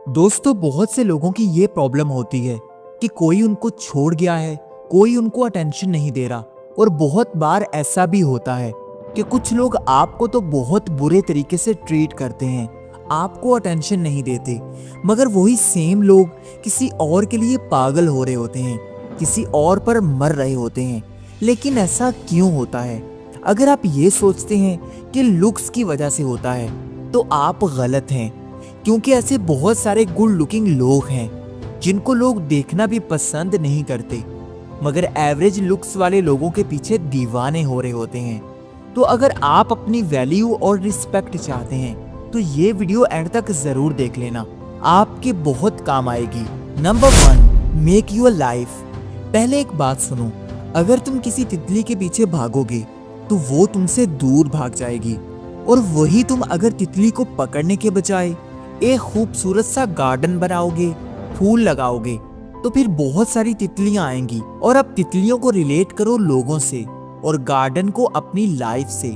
दोस्तों, बहुत से लोगों की ये प्रॉब्लम होती है कि कोई उनको छोड़ गया है, कोई उनको अटेंशन नहीं दे रहा। और बहुत बार ऐसा भी होता है कि कुछ लोग आपको तो बहुत बुरे तरीके से ट्रीट करते हैं, आपको अटेंशन नहीं देते, मगर वही सेम लोग किसी और के लिए पागल हो रहे होते हैं, किसी और पर मर रहे होते हैं। लेकिन ऐसा क्यों होता है? अगर आप ये सोचते हैं कि लुक्स की वजह से होता है तो आप गलत हैं, क्योंकि ऐसे बहुत सारे गुड लुकिंग लोग हैं जिनको लोग देखना भी पसंद नहीं करते, मगर एवरेज लुक्स वाले लोगों के पीछे दीवाने हो रहे होते हैं। तो अगर आप अपनी वैल्यू और रिस्पेक्ट चाहते हैं तो ये वीडियो एंड तक जरूर देख लेना, आपके बहुत काम आएगी। Number 1, make your life. पहले एक बात सुनो, अगर तुम किसी तितली के पीछे भागोगे तो वो तुमसे दूर भाग जाएगी, और वही तुम अगर तितली को पकड़ने के बजाय एक खूबसूरत सा गार्डन बनाओगे, फूल लगाओगे, तो फिर बहुत सारी तितलियां आएंगी। और अब तितलियों को रिलेट करो लोगों से और गार्डन को अपनी लाइफ से।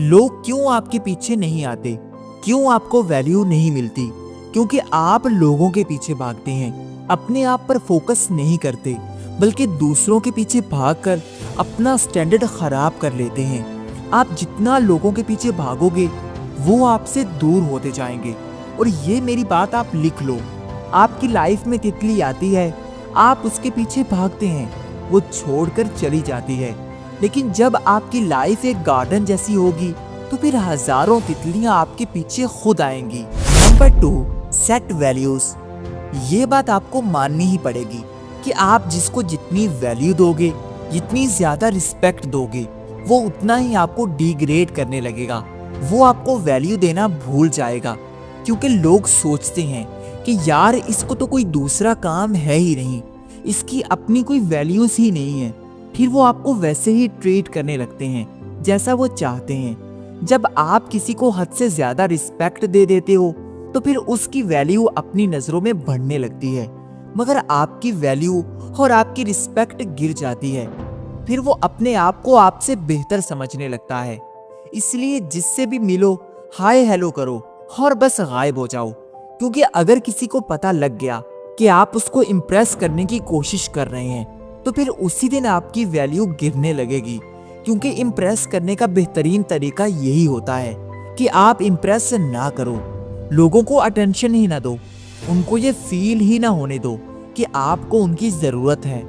लोग क्यों आपके पीछे नहीं आते, क्यों आपको वैल्यू नहीं मिलती? क्योंकि आप लोगों के पीछे भागते हैं, अपने आप पर फोकस नहीं करते, बल्कि दूसरों के पीछे भागकर अपना स्टैंडर्ड खराब कर लेते हैं। आप जितना लोगों के पीछे भागोगे वो आपसे दूर होते जाएंगे। और ये मेरी बात आप लिख लो, आपकी लाइफ में तितली आती है, आप उसके पीछे भागते हैं, वो छोड़कर चली जाती है। लेकिन जब आपकी लाइफ एक गार्डन जैसी होगी तो फिर हजारों तितलियां आपके पीछे खुद आएंगी। Number 2, set values. ये बात आपको माननी ही पड़ेगी कि आप जिसको जितनी वैल्यू दोगे, जितनी ज्यादा रिस्पेक्ट दोगे, वो उतना ही आपको डिग्रेड करने लगेगा, वो आपको वैल्यू देना भूल जाएगा। क्योंकि लोग सोचते हैं कि यार इसको तो कोई दूसरा काम है ही नहीं, इसकी अपनी कोई वैल्यूज ही नहीं है। फिर वो आपको वैसे ही ट्रीट करने लगते हैं जैसा वो चाहते हैं। जब आप किसी को हद से ज्यादा रिस्पेक्ट दे देते हो तो फिर उसकी वैल्यू अपनी नजरों में बढ़ने लगती है, मगर आपकी वैल्यू और आपकी रिस्पेक्ट गिर जाती है। फिर वो अपने आप को आपसे बेहतर समझने लगता है। इसलिए जिससे भी मिलो हाय हेलो करो और बस गायब हो जाओ। क्योंकि अगर किसी को पता लग गया कि आप उसको इम्प्रेस करने की कोशिश कर रहे हैं तो फिर उसी दिन आपकी वैल्यू गिरने लगेगी। क्योंकि इम्प्रेस करने का बेहतरीन तरीका यही होता है कि आप इम्प्रेस ना करो, लोगों को अटेंशन ही ना दो, उनको ये फील ही ना होने दो कि आपको उनकी जरूरत है।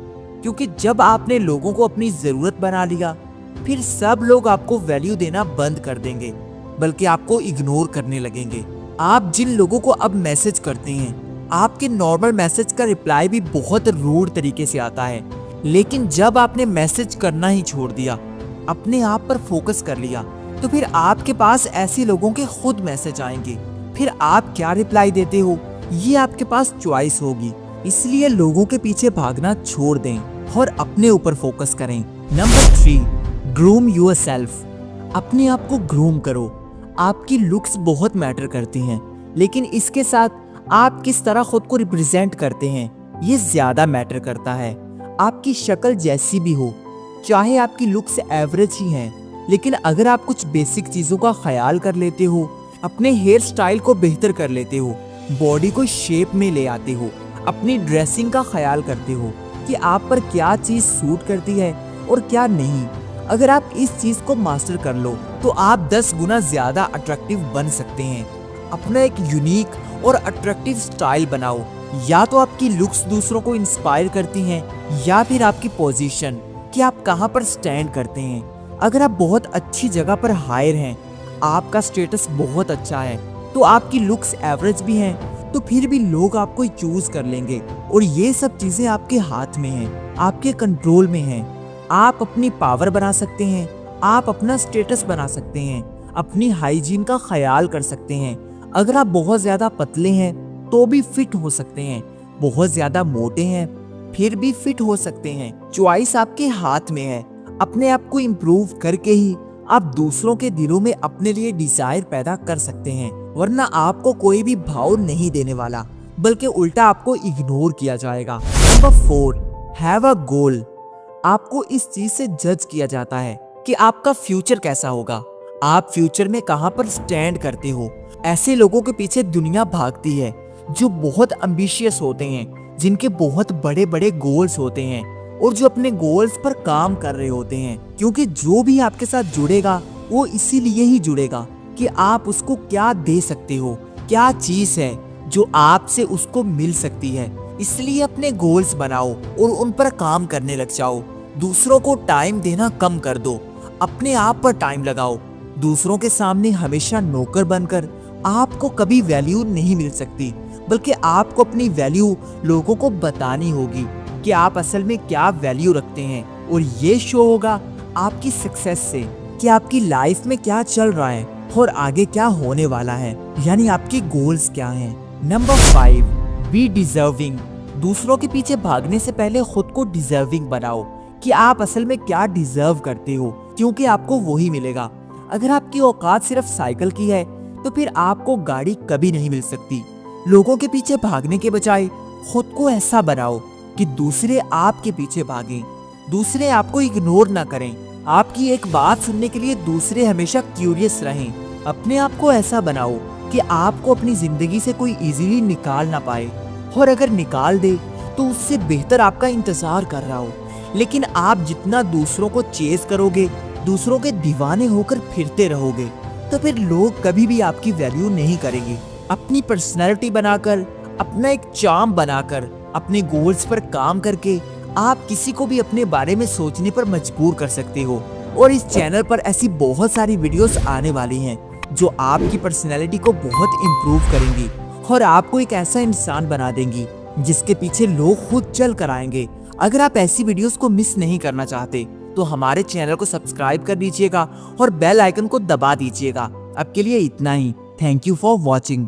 क्योंकि जब आपने लोगों को अपनी जरूरत बना लिया फिर सब लोग आपको वैल्यू देना बंद कर देंगे, बल्कि आपको इग्नोर करने लगेंगे। आप जिन लोगों को अब मैसेज करते हैं, आपके नॉर्मल मैसेज का रिप्लाई भी बहुत रूड तरीके से आता है। लेकिन जब आपने मैसेज करना ही छोड़ दिया, अपने आप पर फोकस कर लिया, तो फिर आपके पास ऐसे लोगों के खुद मैसेज आएंगे। फिर आप क्या रिप्लाई देते हो ये आपके पास चॉइस होगी। इसलिए लोगों के पीछे भागना छोड़ दें और अपने ऊपर फोकस करें। Number 3, groom yourself. अपने आप को ग्रूम करो। आपकी लुक्स बहुत मैटर करती हैं, लेकिन इसके साथ आप किस तरह खुद को रिप्रेजेंट करते हैं ये ज्यादा मैटर करता है। आपकी शक्ल जैसी भी हो, चाहे आपकी लुक्स एवरेज ही हैं, लेकिन अगर आप कुछ बेसिक चीजों का ख्याल कर लेते हो, अपने हेयर स्टाइल को बेहतर कर लेते हो, बॉडी को शेप में ले आते हो, अपनी ड्रेसिंग का ख्याल करते हो कि आप पर क्या चीज सूट करती है और क्या नहीं, अगर आप इस चीज को मास्टर कर लो तो आप 10 गुना ज्यादा अट्रैक्टिव बन सकते हैं। अपना एक यूनिक और अट्रैक्टिव स्टाइल बनाओ। या तो आपकी लुक्स दूसरों को इंस्पायर करती हैं, या फिर आपकी पोजीशन कि आप कहां पर स्टैंड करते हैं। अगर आप बहुत अच्छी जगह पर हायर हैं, आपका स्टेटस बहुत अच्छा है, तो आपकी लुक्स एवरेज भी हैं, तो फिर भी लोग आपको चूज कर लेंगे। और ये सब चीजें आपके हाथ में हैं, आपके कंट्रोल में हैं। आप अपनी पावर बना सकते हैं, आप अपना स्टेटस बना सकते हैं, अपनी हाइजीन का ख्याल कर सकते हैं। अगर आप बहुत ज्यादा पतले हैं तो भी फिट हो सकते हैं, बहुत ज्यादा मोटे हैं फिर भी फिट हो सकते हैं। चॉइस आपके हाथ में है। अपने आप को इम्प्रूव करके ही आप दूसरों के दिलों में अपने लिए डिजायर पैदा कर सकते हैं, वरना आपको कोई भी भाव नहीं देने वाला, बल्कि उल्टा आपको इग्नोर किया जाएगा। नंबर 4, हैव अ गोल। आपको इस चीज से जज किया जाता है कि आपका फ्यूचर कैसा होगा, आप फ्यूचर में कहां पर स्टैंड करते हो। ऐसे लोगों के पीछे दुनिया भागती है जो बहुत एम्बिशियस होते हैं, जिनके बहुत बड़े बड़े गोल्स होते हैं और जो अपने गोल्स पर काम कर रहे होते हैं। क्योंकि जो भी आपके साथ जुड़ेगा वो इसीलिए ही जुड़ेगा कि आप उसको क्या दे सकते हो, क्या चीज है जो आपसे उसको मिल सकती है। इसलिए अपने गोल्स बनाओ और उन पर काम करने लग जाओ। दूसरों को टाइम देना कम कर दो, अपने आप पर टाइम लगाओ। दूसरों के सामने हमेशा नौकर बनकर आपको कभी वैल्यू नहीं मिल सकती, बल्कि आपको अपनी वैल्यू लोगों को बतानी होगी कि आप असल में क्या वैल्यू रखते हैं। और ये शो होगा आपकी सक्सेस से कि आपकी लाइफ में क्या चल रहा है और आगे क्या होने वाला है, यानी आपकी गोल्स क्या हैं। Number 5, be deserving. दूसरों के पीछे भागने से पहले खुद को डिजर्विंग बनाओ कि आप असल में क्या डिजर्व करते हो, क्योंकि आपको वही मिलेगा। अगर आपकी औकात सिर्फ साइकिल की है तो फिर आपको गाड़ी कभी नहीं मिल सकती। लोगों के पीछे भागने के बजाय खुद को ऐसा बनाओ कि दूसरे आपके पीछे भागें, दूसरे आपको इग्नोर ना करें। आपकी एक बात सुनने के लिए दूसरे हमेशा क्यूरियस रहें। अपने आप को ऐसा बनाओ कि आपको अपनी जिंदगी से कोई इजीली निकाल ना पाए, और अगर निकाल दे तो उससे बेहतर आपका इंतजार कर रहा हो। लेकिन आप जितना दूसरों को चेस करोगे, दूसरों के दीवाने होकर फिरते रहोगे, तो फिर लोग कभी भी आपकी वैल्यू नहीं करेंगे। अपनी पर्सनैलिटी बनाकर, अपना एक चार्म बनाकर, अपने गोल्स पर काम करके आप किसी को भी अपने बारे में सोचने पर मजबूर कर सकते हो। और इस चैनल पर ऐसी बहुत सारी वीडियोस आने वाली हैं जो आपकी पर्सनैलिटी को बहुत इम्प्रूव करेंगी और आपको एक ऐसा इंसान बना देंगी जिसके पीछे लोग खुद चल कर आएंगे। अगर आप ऐसी वीडियोस को मिस नहीं करना चाहते तो हमारे चैनल को सब्सक्राइब कर दीजिएगा और बेल आइकन को दबा दीजिएगा। अब के लिए इतना ही। Thank you for watching.